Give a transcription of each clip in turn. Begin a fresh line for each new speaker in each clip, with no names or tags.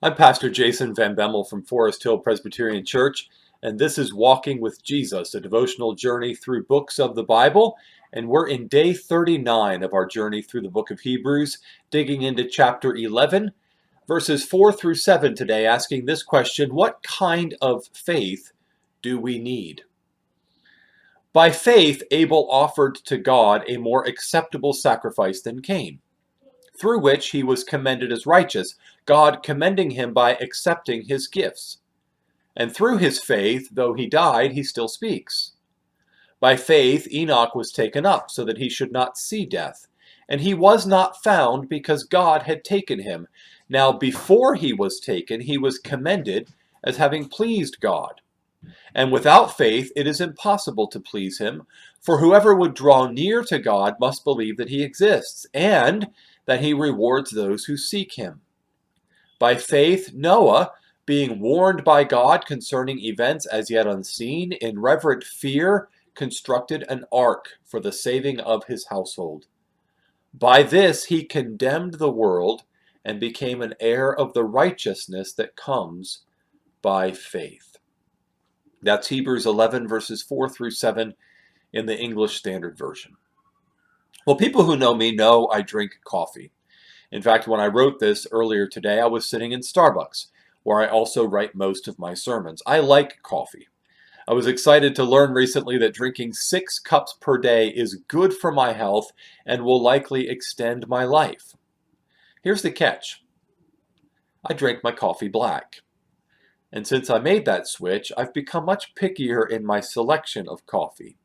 I'm Pastor Jason Van Bemmel from Forest Hill Presbyterian Church, and this is Walking with Jesus, a devotional journey through books of the Bible. And we're in day 39 of our journey through the book of Hebrews, digging into chapter 11, verses 4 through 7 today, asking this question: what kind of faith do we need? By faith, Abel offered to God a more acceptable sacrifice than Cain, through which he was commended as righteous, God commending him by accepting his gifts. And through his faith, though he died, he still speaks. By faith, Enoch was taken up, so that he should not see death. And he was not found, because God had taken him. Now before he was taken, he was commended as having pleased God. And without faith it is impossible to please him, for whoever would draw near to God must believe that he exists, and that he rewards those who seek him. By faith Noah, being warned by God concerning events as yet unseen, in reverent fear constructed an ark for the saving of his household. By this he condemned the world and became an heir of the righteousness that comes by faith. That's Hebrews 11, verses 4 through 7 in the English Standard Version. Well, people who know me know I drink coffee. In fact, when I wrote this earlier today, I was sitting in Starbucks, where I also write most of my sermons. I like coffee. I was excited to learn recently that drinking 6 cups per day is good for my health and will likely extend my life. Here's the catch. I drink my coffee black. And since I made that switch, I've become much pickier in my selection of coffee.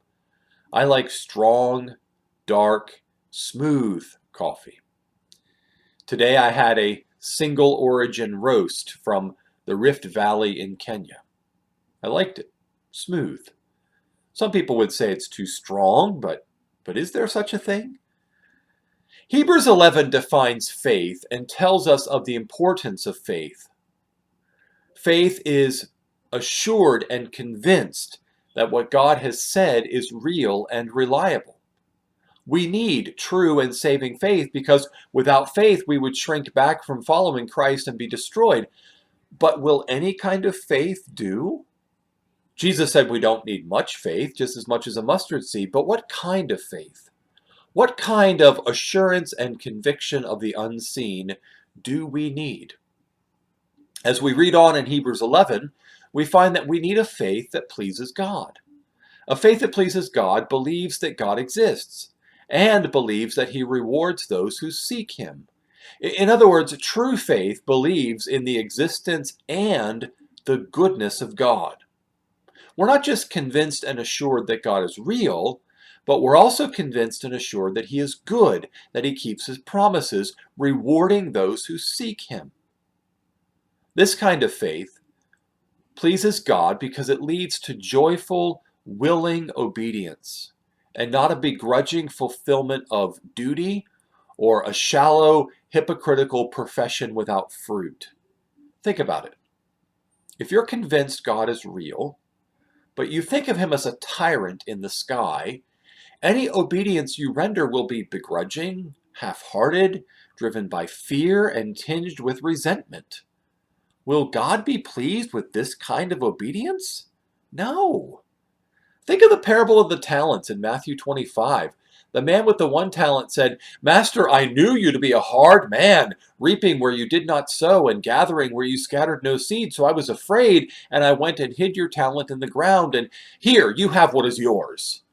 I like strong, dark, smooth coffee. Today I had a single origin roast from the Rift Valley in Kenya. I liked it. Smooth. Some people would say it's too strong, but is there such a thing? Hebrews 11 defines faith and tells us of the importance of faith. Faith is assured and convinced that what God has said is real and reliable. We need true and saving faith because without faith we would shrink back from following Christ and be destroyed. But will any kind of faith do? Jesus said we don't need much faith, just as much as a mustard seed. But what kind of faith? What kind of assurance and conviction of the unseen do we need? As we read on in Hebrews 11, we find that we need a faith that pleases God. A faith that pleases God believes that God exists and believes that he rewards those who seek him. In other words, true faith believes in the existence and the goodness of God. We're not just convinced and assured that God is real, but we're also convinced and assured that he is good, that he keeps his promises, rewarding those who seek him. This kind of faith pleases God because it leads to joyful, willing obedience and not a begrudging fulfillment of duty or a shallow, hypocritical profession without fruit. Think about it. If you're convinced God is real, but you think of him as a tyrant in the sky, any obedience you render will be begrudging, half-hearted, driven by fear, and tinged with resentment. Will God be pleased with this kind of obedience? No. Think of the parable of the talents in Matthew 25. The man with the 1 talent said, "Master, I knew you to be a hard man, reaping where you did not sow and gathering where you scattered no seed. So I was afraid, and I went and hid your talent in the ground, and here, you have what is yours."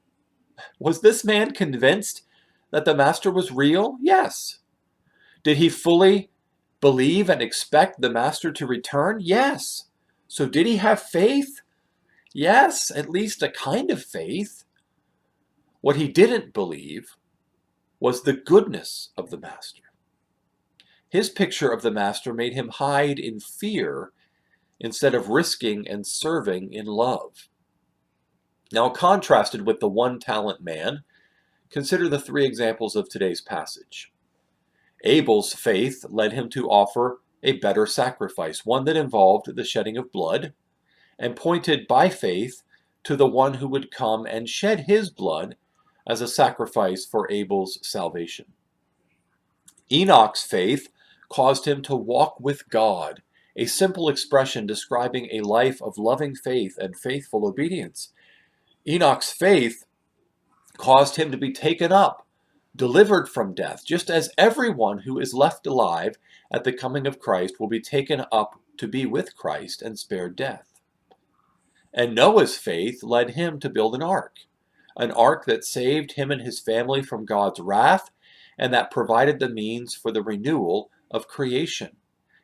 Was this man convinced that the master was real? Yes. Did he fully believe and expect the master to return? Yes. So did he have faith? Yes, at least a kind of faith. What he didn't believe was the goodness of the master. His picture of the master made him hide in fear instead of risking and serving in love. Now, contrasted with the 1 talent man, consider the 3 examples of today's passage. Abel's faith led him to offer a better sacrifice, one that involved the shedding of blood, and pointed by faith to the one who would come and shed his blood as a sacrifice for Abel's salvation. Enoch's faith caused him to walk with God a simple expression describing a life of loving faith and faithful obedience. Enoch's faith caused him to be taken up, delivered from death, just as everyone who is left alive at the coming of Christ will be taken up to be with Christ and spared death. And Noah's faith led him to build an ark that saved him and his family from God's wrath, and that provided the means for the renewal of creation.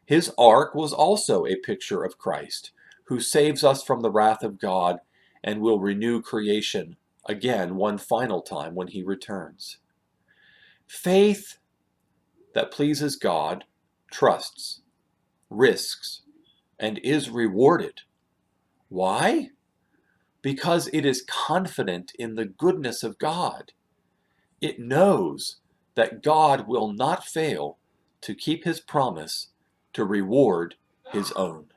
His ark was also a picture of Christ, who saves us from the wrath of God and will renew creation again one final time when he returns. Faith that pleases God trusts, risks, and is rewarded. Why? Because it is confident in the goodness of God. It knows that God will not fail to keep his promise to reward his own.